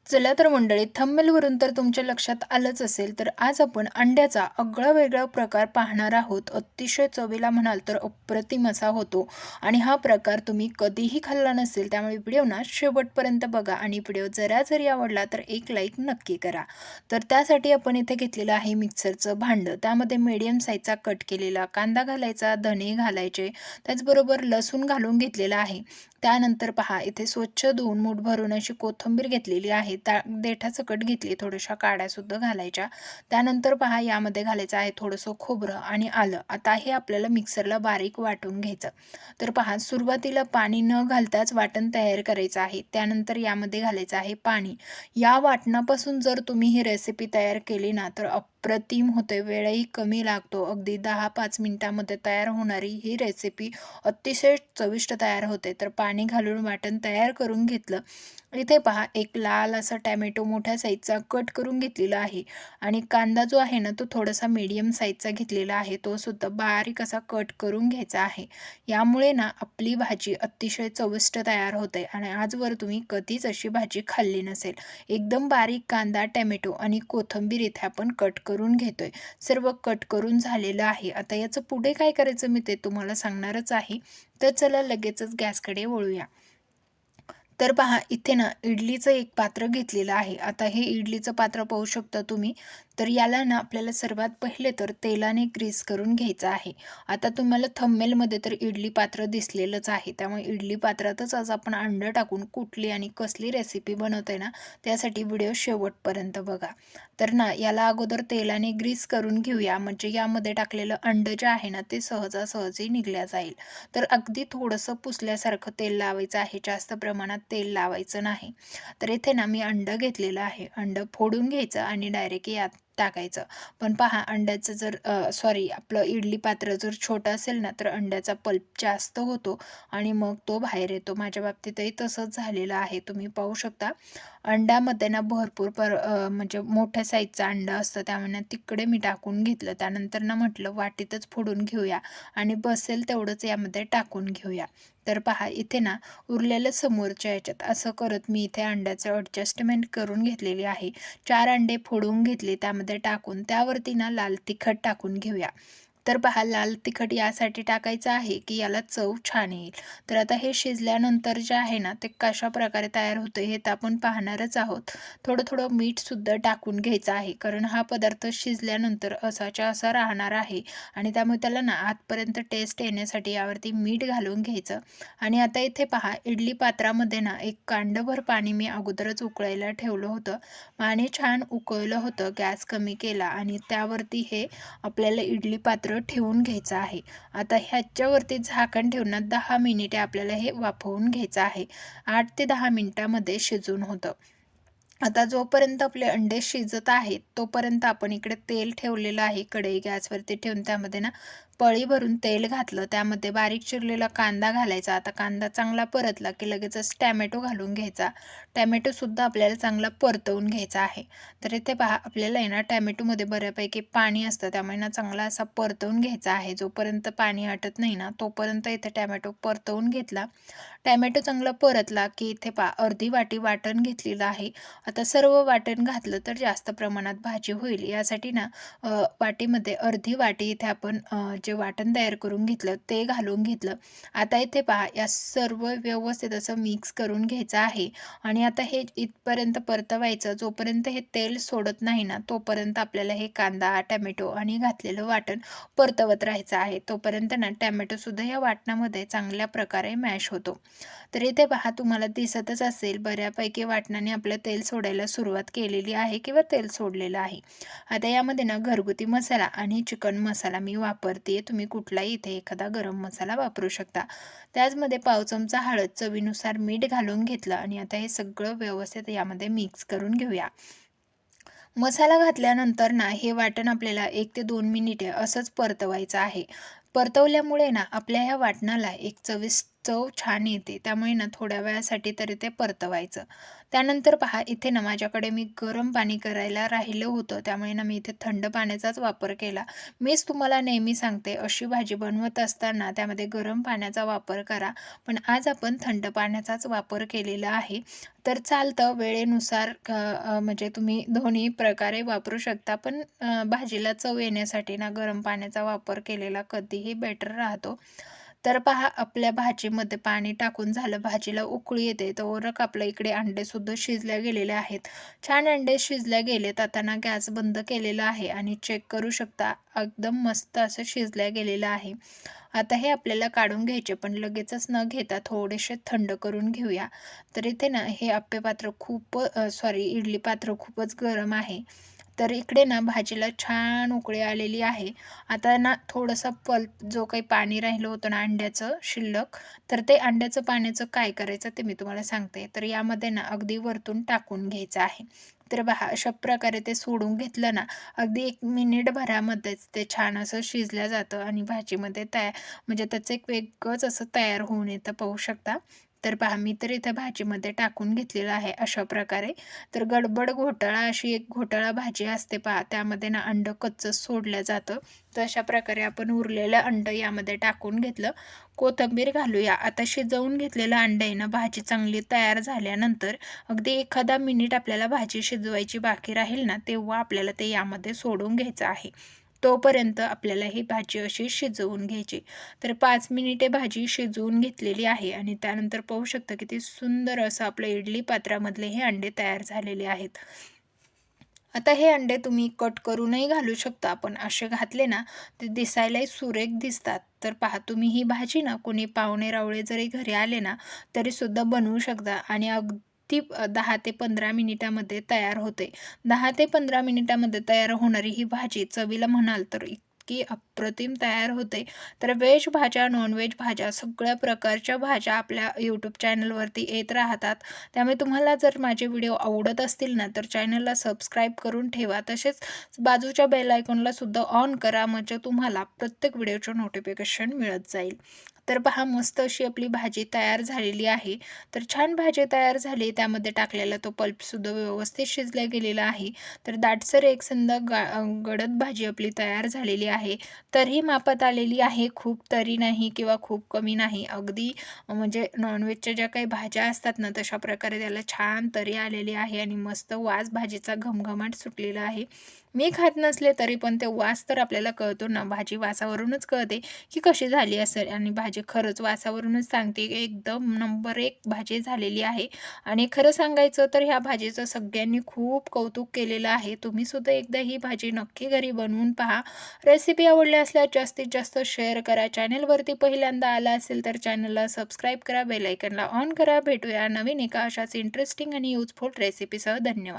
चला तर मंडळी, थंबनेलवरून तर तुमच्या लक्षात आलंच असेल, तर आज आपण अंड्याचा आगळा वेगळा प्रकार पाहणार आहोत. अतिशय चवीला म्हणाल तर अप्रतिम असा होतो आणि हा प्रकार तुम्ही कधीही खाल्ला नसेल. त्यामुळे व्हिडिओ ना शेवटपर्यंत बघा आणि व्हिडिओ जरी आवडला तर एक लाईक नक्की करा. तर त्यासाठी आपण इथे घेतलेलं आहे मिक्सरचं भांडं. त्यामध्ये मीडियम साईजचा कट केलेला कांदा घालायचा, धने घालायचे, त्याचबरोबर लसूण घालून घेतलेला आहे. त्यानंतर पहा, इथे स्वच्छ धुवून मूठ भरून अशी कोथिंबीर घेतलेली आहे. देठासकट घेतली, थोड्याशा काड्यासुद्धा घालायच्या. त्यानंतर पहा, यामध्ये घालायचं आहे थोडंसं खोबरं आणि आलं. आता हे आपल्याला मिक्सरला बारीक वाटून घ्यायचं. तर पहा, सुरुवातीला पाणी न घालताच वाटण तयार करायचं आहे. त्यानंतर यामध्ये घालायचं आहे पाणी. या वाटणापासून जर तुम्ही ही रेसिपी तयार केली ना, तर अप्रतिम होते. वेळही कमी लागतो. अगदी 10-5 मिनिटामध्ये तयार होणारी ही रेसिपी अतिशय चविष्ट तयार होते. तर पाणी घालून वाटण तयार करून घेतलं. इथे पहा, एक लाल असा टोमॅटो मोठ्या साईजचा कट करून घेतलेला आहे आणि कांदा जो आहे ना, तो थोडासा मीडियम साईजचा घेतलेला आहे. तो सुद्धा बारीक असा कट करून घ्यायचा आहे. यामुळे ना आपली भाजी अतिशय चविष्ट तयार होते आणि आजवर तुम्ही कधीच अशी भाजी खाल्ली नसेल. एकदम बारीक कांदा, टोमॅटो आणि कोथिंबीर इथे आपण कट करून घेतोय. सर्व कट करून झालेलं आहे. आता याचं पुढे काय करायचं मी ते तुम्हाला सांगणारच आहे. तर चला लगेचच गॅसकडे वळूया. तर पहा, इथे ना इडलीचं एक पात्र घेतलेलं आहे. आता हे इडलीचं पात्र पाहू शकता तुम्ही. तर याला ना आपल्याला सर्वात पहिले तर तेलाने ग्रीस करून घ्यायचं आहे. आता तुम्हाला थंबनेलमध्ये तर इडली पात्र दिसलेलंच आहे. त्यामुळे इडली पात्रातच आज आपण अंडं टाकून कुठली आणि कसली रेसिपी बनवतोय ना, त्यासाठी व्हिडिओ शेवटपर्यंत बघा. तर ना याला अगोदर तेलाने ग्रीस करून घेऊया, म्हणजे यामध्ये टाकलेलं अंडं जे आहे ना, ते सहजासहजी निघल्या जाईल. तर अगदी थोडंसं पुसल्यासारखं तेल लावायचं आहे, जास्त प्रमाणात तेल लावायचं नाही. तर इथे ना मी अंडं घेतलेलं आहे. अंडं फोडून घ्यायचं आणि डायरेक्ट यात टाकायचं. पण पहा, अंड्याचं जर सॉरी, आपलं इडली पात्र जर छोटं असेल ना, तर अंड्याचा पल्प जास्त होतो आणि मग तो बाहेर येतो. माझ्या बाबतीतही तसंच झालेलं आहे. तुम्ही पाहू शकता, अंड्यामध्ये ना भरपूर म्हणजे मोठ्या साईजचं अंडं असतं, त्यामुळे तिकडे मी टाकून घेतलं. त्यानंतर ना म्हटलं वाटीतच फोडून घेऊया आणि बसेल तेवढंच यामध्ये टाकून घेऊया. तर पहा, इथे ना उरलेलं समोरच्या ह्याच्यात असं करत मी इथे अंड्याचं ॲडजस्टमेंट करून घेतलेली आहे. 4 अंडे फोडून घेतले, त्यामध्ये टाकून त्यावरती ना लाल तिखट टाकून घेऊया. तर पहा, लाल तिखट यासाठी टाकायचं आहे की याला चव छान येईल. तर आता हे शिजल्यानंतर जे आहे ना, ते कशाप्रकारे तयार होतं हे तर आपण पाहणारच आहोत. थोडं-थोडं मीठसुद्धा टाकून घ्यायचं आहे, कारण हा पदार्थ शिजल्यानंतर असाच्या असा राहणार आहे आणि त्यामुळे त्याला ना आतपर्यंत टेस्ट येण्यासाठी यावरती मीठ घालून घ्यायचं. आणि आता इथे पहा, इडली पात्रामध्ये ना एक कांडभर पाणी मी अगोदरच उकळायला ठेवलं होतं. पाणी छान उकळलं होतं, गॅस कमी केला आणि त्यावरती हे आपल्याला इडली पात्र ठेवून घ्यायचं आहे. आता ह्याच्यावरती झाकण ठेवून ना 10 मिनिटे आपल्याला हे वाफवून घ्यायचं आहे. 8 ते 10 मिनिटामध्ये शिजून होतं. आता जोपर्यंत आपले अंडे शिजत आहेत, तोपर्यंत आपण इकडे तेल ठेवलेलं आहे. कढई गॅसवरती ठेवून त्यामध्ये ना पळी भरून तेल घातलं. त्यामध्ये बारीक चिरलेला कांदा घालायचा. आता कांदा चांगला परतला की लगेचच टोमॅटो घालून घ्यायचा. टोमॅटोसुद्धा आपल्याला चांगला परतवून घ्यायचा आहे. तर इथे पहा, आपल्याला आहे ना टोमॅटोमध्ये बऱ्यापैकी पाणी असतं, त्यामुळे ना चांगला असा परतवून घ्यायचा आहे. जोपर्यंत पाणी आटत नाही ना, तोपर्यंत इथे टोमॅटो परतवून घेतला. टोमॅटो चांगला परतला की इथे पहा, अर्धी वाटी वाटण घेतलेलं आहे. आता सर्व वाटण घातलं तर जास्त प्रमाणात भाजी होईल. यासाठी ना वाटीमध्ये अर्धी वाटी इथे आपण जे वाटण तयार करून घेतलं ते घालून घेतलं. आता इथे पहा, या सर्व व्यवस्थित असं मिक्स करून घ्यायचं आहे आणि आता हे इथपर्यंत परतवायचं. जोपर्यंत हे तेल सोडत नाही ना, तोपर्यंत आपल्याला हे कांदा, टोमॅटो आणि घातलेलं वाटण परतवत राहायचं आहे. तोपर्यंत ना टोमॅटोसुद्धा या वाटणामध्ये चांगल्या प्रकारे मॅश होतो. तर इथे पहा, तुम्हाला दिसतच असेल बऱ्यापैकी वाटणाने आपलं तेल सोडायला सुरुवात केलेली आहे किंवा तेल सोडलेलं आहे. आता यामध्ये ना घरगुती मसाला आणि चिकन मसाला मी वापरते. तुम्ही कुठलाही इथे एखादा गरम मसाला वापरू शकता. त्याचमध्ये पाव चमचा हळद, चवीनुसार मीठ घालून घेतलं आणि आता हे सगळं व्यवस्थित यामध्ये मिक्स करून घेऊया. मसाला घातल्यानंतर ना हे वाटण आपल्याला 1 ते 2 मिनिटे असंच परतवायचं आहे. परतवल्यामुळे ना आपल्या ह्या वाटणाला एक चव छान येते. त्यामुळे ना थोड्या वेळासाठी तरी ते परतवायचं. त्यानंतर पहा इथे ना माझ्याकडे मी गरम पाणी करायला राहिलं होतं. त्यामुळे ना मी इथे थंड पाण्याचाच वापर केला. मीच तुम्हाला नेहमी सांगते अशी भाजी बनवत असताना त्यामध्ये गरम पाण्याचा वापर करा. पण आज आपण थंड पाण्याचाच वापर केलेला आहे. तर चालतं वेळेनुसार म्हणजे तुम्ही दोन्ही प्रकारे वापरू शकता. पण भाजीला चव येण्यासाठी ना गरम पाण्याचा वापर केलेला कधीही बेटर राहतो. तर पहा आपल्या भाजीमध्ये पाणी टाकून झालं, भाजीला उकळी येते तोवरक आपल्या इकडे अंडेसुद्धा शिजल्या गेलेले आहेत. छान अंडे शिजल्या गेलेत. आता ना गॅस बंद केलेला आहे आणि चेक करू शकता एकदम मस्त असं शिजल्या गेलेलं आहे. आता हे आपल्याला काढून घ्यायचे पण लगेचच न घेता थोडेसे थंड करून घेऊया. तर इथे ना हे आप्पे पात्र सॉरी इडली पात्र खूपच गरम आहे. तर इकडे ना भाजीला छान उकळी आलेली आहे. आता ना थोडंसं पल्प जो काही पाणी राहिलं होतं ना अंड्याचं शिल्लक, तर ते अंड्याचं पाण्याचं काय करायचं ते मी तुम्हाला सांगते. तर यामध्ये ना अगदी वरतून टाकून घ्यायचं आहे. तर पहा अशा प्रकारे ते सोडून घेतलं ना, अगदी 1 मिनिटभरामध्येच ते छान असं शिजलं जातं आणि भाजीमध्ये म्हणजे त्याचं एक वेगळंच असं तयार होऊन येतं पाहू शकता. तर पहा मी तर इथे भाजीमध्ये टाकून घेतलेलं आहे अशा प्रकारे. तर गडबड घोटाळा अशी एक घोटाळा भाजी असते पहा, त्यामध्ये ना अंडं कच्चंच सोडलं जातं. तर अशा प्रकारे आपण उरलेलं अंडं यामध्ये टाकून घेतलं. कोथिंबीर घालूया. आता शिजवून घेतलेलं अंडं आहे ना, भाजी चांगली तयार झाल्यानंतर अगदी एखादा मिनिट आपल्याला भाजी शिजवायची बाकी राहील ना, तेव्हा आपल्याला ते यामध्ये सोडून घ्यायचं आहे. तोपर्यंत आपल्याला ही भाजी अशी शिजवून घ्यायची. तर 5 मिनिटे भाजी शिजवून घेतलेली आहे आणि त्यानंतर पाहू शकता किती सुंदर असं आपलं इडली पात्रामधले हे अंडे तयार झालेले आहेत. आता हे अंडे तुम्ही कट करूनही घालू शकता. पण असे घातले ना, ते दिसायलाही सुरेख दिसतात. तर पहा तुम्ही ही भाजी ना कोणी पाहुणे-रावळे जरी घरी आले ना, तरीसुद्धा बनवू शकता आणि अगदी 10 ते 15 मिनिटामध्ये तयार होते. 10 ते 15 मिनिटामध्ये तयार होणारी ही भाजी चवीला म्हणाल तर इतकी अप्रतिम तयार होते. तर व्हेज भाज्या, नॉन-व्हेज भाज्या सगळ्या प्रकारच्या भाज्या आपल्या YouTube चॅनलवरती येत राहतात. त्यामुळे तुम्हाला जर माझे व्हिडिओ आवडत असतील ना, तर चॅनलला सबस्क्राईब करून ठेवा. तसेच बाजूच्या बेल आयकॉनला सुद्धा ऑन करा, म्हणजे तुम्हाला प्रत्येक व्हिडिओचं नोटिफिकेशन मिळत जाईल. तर पहा मस्त अशी आपली भाजी तयार झालेली आहे. तर छान भाजी तयार झाली. त्यामध्ये टाकलेला तो पल्पसुद्धा व्यवस्थित शिजला गेलेला आहे. तर दाटसर एकसंध गडद भाजी आपली तयार झालेली आहे. तरीही मापात आलेली आहे. खूप तरी नाही किंवा खूप कमी नाही. अगदी म्हणजे नॉन-व्हेजच्या ज्या काही भाज्या असतात ना, तशा प्रकारे त्याला छान तरी आलेली आहे आणि मस्त वास भाजीचा घमघमाट सुटलेला आहे. मी खात नसले तरी पण ते वास तर आपल्याला कळतो ना, भाजी वासावरूनच कळते, की कशी झाली असेल आणि भाजी खरंच वासावरूनच सांगते, की एकदम नंबर 1 भाजी झालेली आहे. आणि खरं सांगायचं तर ह्या भाजीचं सगळ्यांनी खूप कौतुक केलेलं आहे. तुम्ही सुद्धा एकदा ही भाजी नक्की घरी बनवून पहा. रेसिपी आवडली असल्यास जास्तीत जास्त शेअर करा. चॅनलवरती पहिल्यांदा आला असेल तर चॅनलला सबस्क्राईब करा, बेल आयकॉनला ऑन करा. भेटूया नवीन एका अशाच इंटरेस्टिंग आणि युजफुल रेसिपीसह. धन्यवाद.